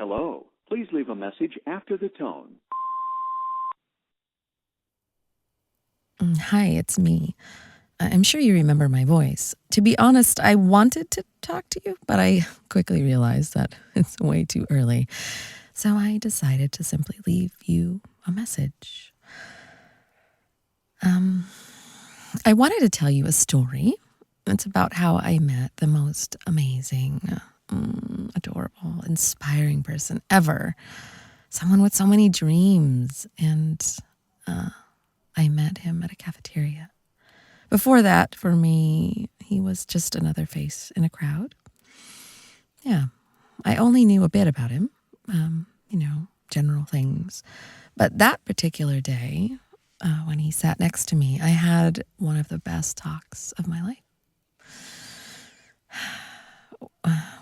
Hello. Please leave a message after the tone. Hi, it's me. I'm sure you remember my voice. To be honest, I wanted to talk to you, but I quickly realized that it's way too early. So I decided to simply leave you a message. I wanted to tell you a story. It's about how I met the most amazing, adorable, inspiring person ever. Someone with so many dreams. And I met him at a cafeteria. Before that, for me, he was just another face in a crowd. Yeah, I only knew a bit about him, general things. But that particular day, when he sat next to me, I had one of the best talks of my life.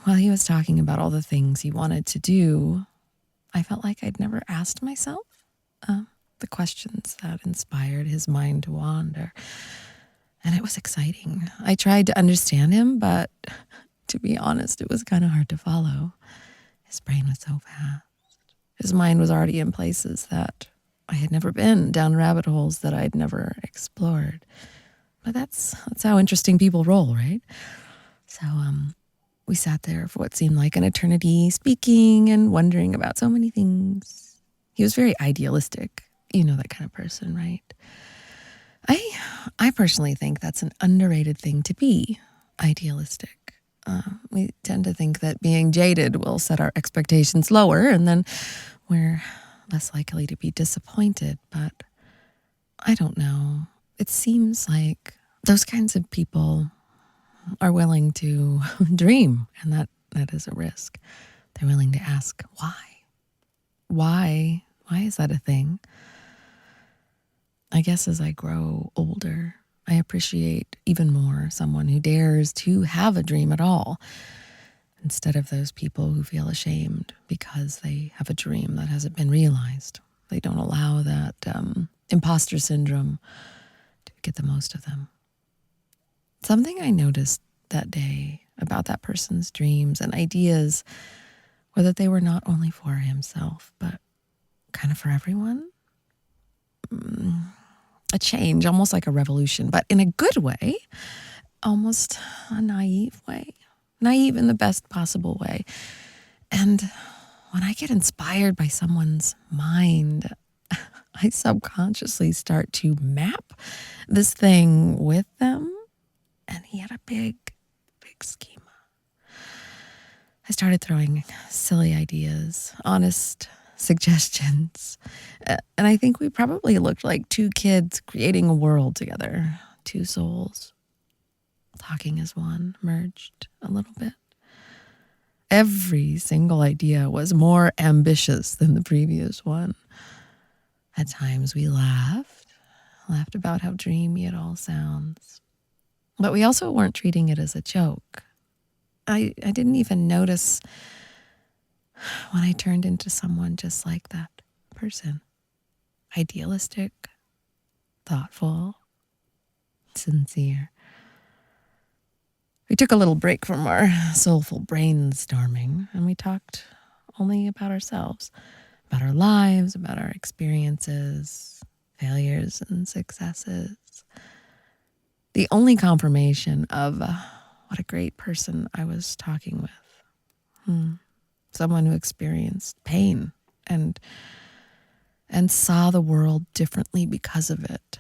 While he was talking about all the things he wanted to do, I felt like I'd never asked myself the questions that inspired his mind to wander. And it was exciting. I tried to understand him, but to be honest, it was kind of hard to follow. His brain was so fast. His mind was already in places that I had never been, down rabbit holes that I'd never explored. But that's how interesting people roll, right? So we sat there for what seemed like an eternity, speaking and wondering about so many things. He was very idealistic. You know that kind of person, right? I personally think that's an underrated thing to be, idealistic. We tend to think that being jaded will set our expectations lower, and then we're less likely to be disappointed. But I don't know. It seems like those kinds of people are willing to dream, and that is a risk. They're willing to ask why. Why is that a thing? I guess as I grow older, I appreciate even more someone who dares to have a dream at all, instead of those people who feel ashamed because they have a dream that hasn't been realized. They don't allow that imposter syndrome to get the most of them. Something I noticed that day about that person's dreams and ideas were that they were not only for himself, but kind of for everyone. A change, almost like a revolution, but in a good way, almost a naive way. Naive in the best possible way. And when I get inspired by someone's mind, I subconsciously start to map this thing with them. And he had a big schema. I started throwing silly ideas, honest suggestions. And I think we probably looked like two kids creating a world together, two souls talking as one, merged a little bit. Every single idea was more ambitious than the previous one. At times we laughed about how dreamy it all sounds. But we also weren't treating it as a joke. I didn't even notice when I turned into someone just like that person. Idealistic, thoughtful, sincere. We took a little break from our soulful brainstorming, and we talked only about ourselves, about our lives, about our experiences, failures and successes. The only confirmation of what a great person I was talking with. Someone who experienced pain and saw the world differently because of it.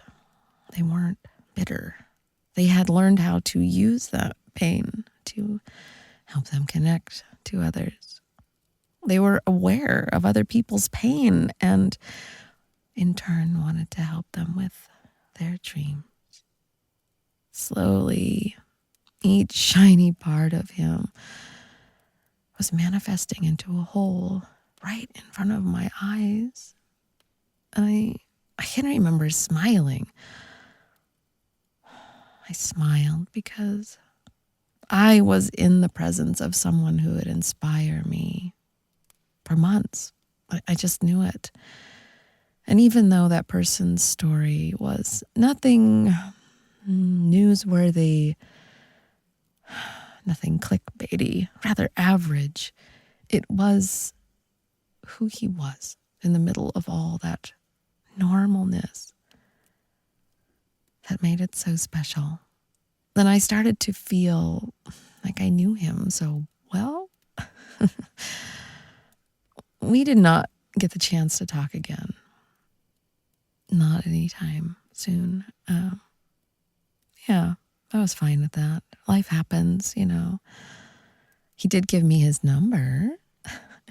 They weren't bitter. They had learned how to use that pain to help them connect to others. They were aware of other people's pain and in turn wanted to help them with their dreams. Slowly, each shiny part of him was manifesting into a whole right in front of my eyes. And I can remember smiling. I smiled because I was in the presence of someone who would inspire me for months. I just knew it. And even though that person's story was nothing newsworthy, nothing clickbaity, rather average, it was who he was in the middle of all that normalness that made it so special. Then I started to feel like I knew him so well. We did not get the chance to talk again. Not anytime soon. Yeah, I was fine with that. Life happens, you know. He did give me his number.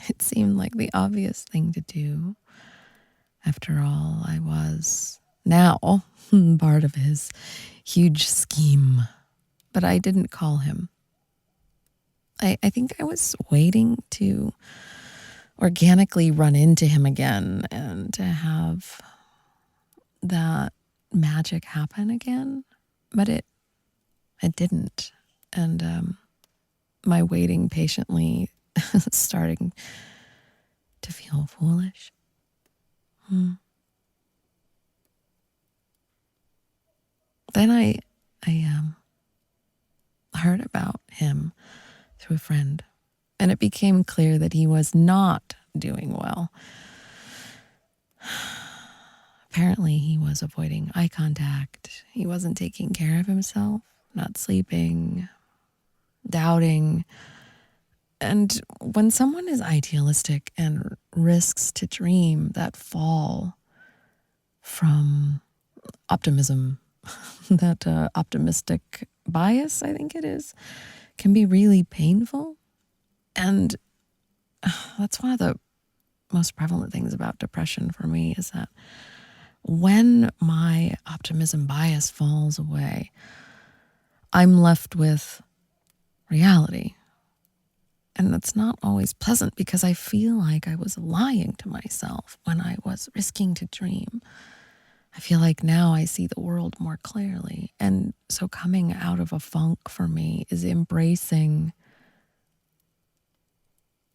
It seemed like the obvious thing to do. After all, I was now part of his huge scheme. But I didn't call him. I think I was waiting to organically run into him again and to have that magic happen again. But it didn't. And my waiting patiently starting to feel foolish. Then I heard about him through a friend, and it became clear that he was not doing well. Apparently, he was avoiding eye contact. He wasn't taking care of himself, not sleeping, doubting. And when someone is idealistic and risks to dream, that fall from optimism, that optimistic bias, I think it is, can be really painful. And that's one of the most prevalent things about depression for me, is that when my optimism bias falls away, I'm left with reality. And that's not always pleasant, because I feel like I was lying to myself when I was risking to dream. I feel like now I see the world more clearly. And so coming out of a funk for me is embracing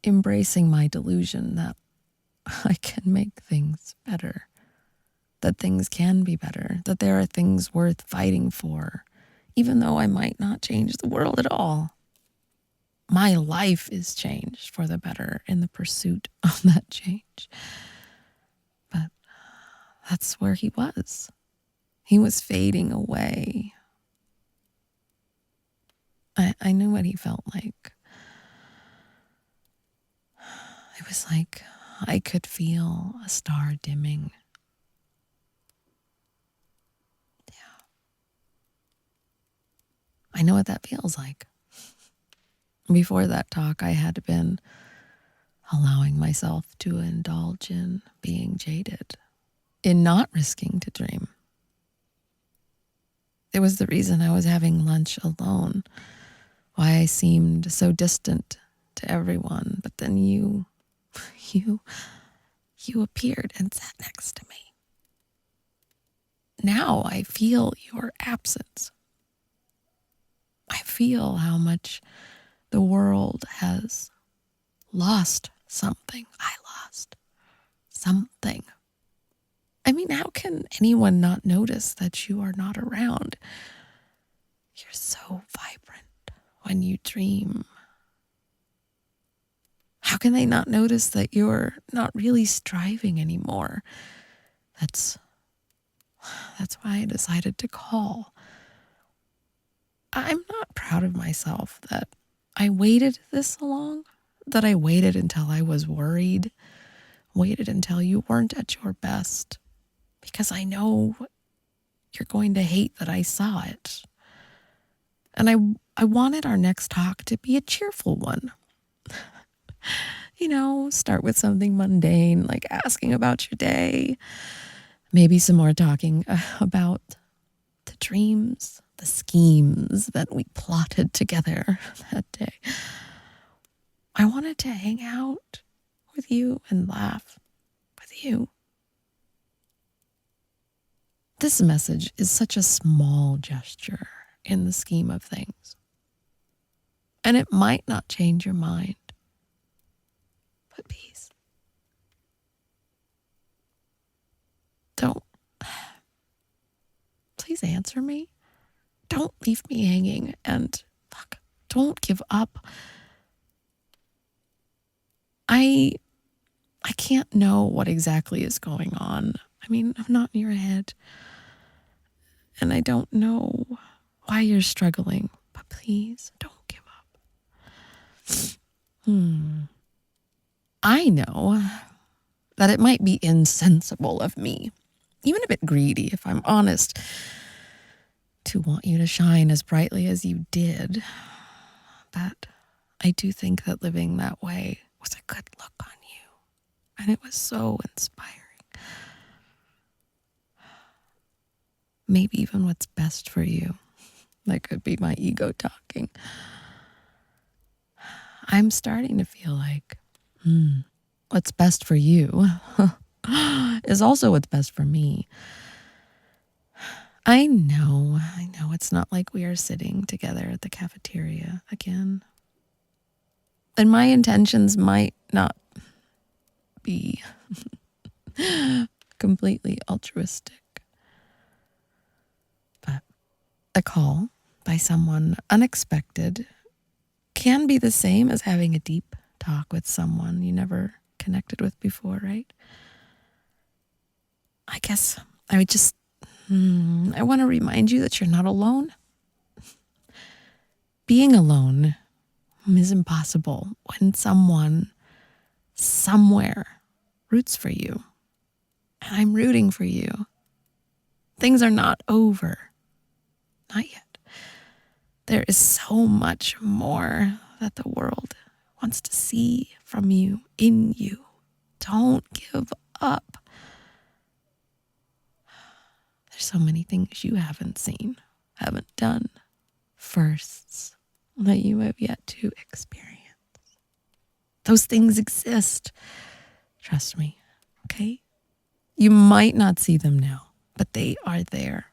my delusion that I can make things better, that things can be better, that there are things worth fighting for, even though I might not change the world at all. My life is changed for the better in the pursuit of that change. But that's where he was. He was fading away. I knew what he felt like. It was like I could feel a star dimming. Yeah. I know what that feels like. Before that talk, I had been allowing myself to indulge in being jaded, in not risking to dream. It was the reason I was having lunch alone, why I seemed so distant to everyone. But then you appeared and sat next to me. Now I feel your absence. I feel how much the world has lost something. I lost something. I mean, how can anyone not notice that you are not around? You're so vibrant when you dream. How can they not notice that you're not really striving anymore? That's why I decided to call. I'm not proud of myself that I waited this long, that I waited until I was worried, waited until you weren't at your best, because I know you're going to hate that I saw it. And I wanted our next talk to be a cheerful one. You know, start with something mundane, like asking about your day, maybe some more talking about the dreams, the schemes that we plotted together that day. I wanted to hang out with you and laugh with you. This message is such a small gesture in the scheme of things. And it might not change your mind, but please, please answer me. Don't leave me hanging, and don't give up. I I can't know what exactly is going on. I mean, I'm not in your head, and I don't know why you're struggling, but please don't give up. I know that it might be insensible of me, even a bit greedy, if I'm honest, to want you to shine as brightly as you did. But I do think that living that way was a good look on you, and it was so inspiring. Maybe even what's best for you. That could be my ego talking. I'm starting to feel like what's best for you is also what's best for me. I know it's not like we are sitting together at the cafeteria again. And my intentions might not be completely altruistic. But a call by someone unexpected can be the same as having a deep talk with someone you never connected with before, right? I guess I would just, I want to remind you that you're not alone. Being alone is impossible when someone somewhere roots for you. And I'm rooting for you. Things are not over. Not yet. There is so much more that the world wants to see from you, in you. Don't give up. There's so many things you haven't seen, haven't done, firsts that you have yet to experience. Those things exist. Trust me, okay? You might not see them now, but they are there.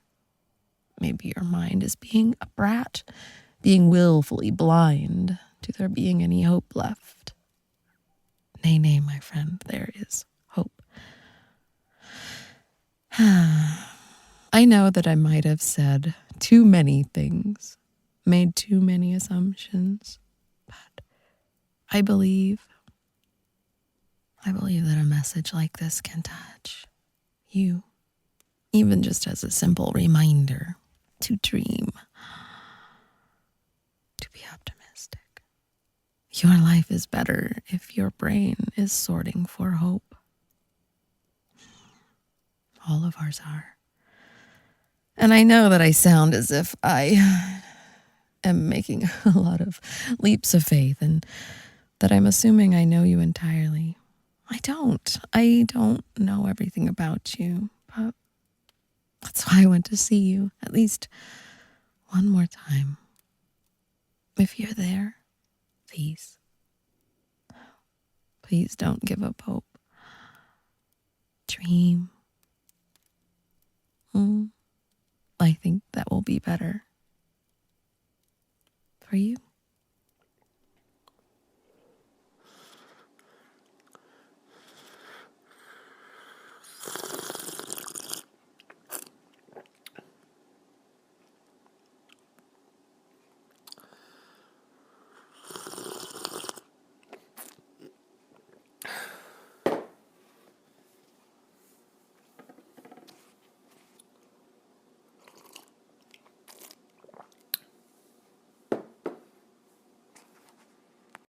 Maybe your mind is being a brat, being willfully blind to there being any hope left. Nay, nay, my friend, there is hope. I know that I might have said too many things, made too many assumptions, but I believe that a message like this can touch you, even just as a simple reminder to dream, to be optimistic. Your life is better if your brain is sorting for hope. All of ours are. And I know that I sound as if I am making a lot of leaps of faith and that I'm assuming I know you entirely. I don't. I don't know everything about you, but that's why I went to see you at least one more time. If you're there, please don't give up hope. Dream. I think that will be better for you.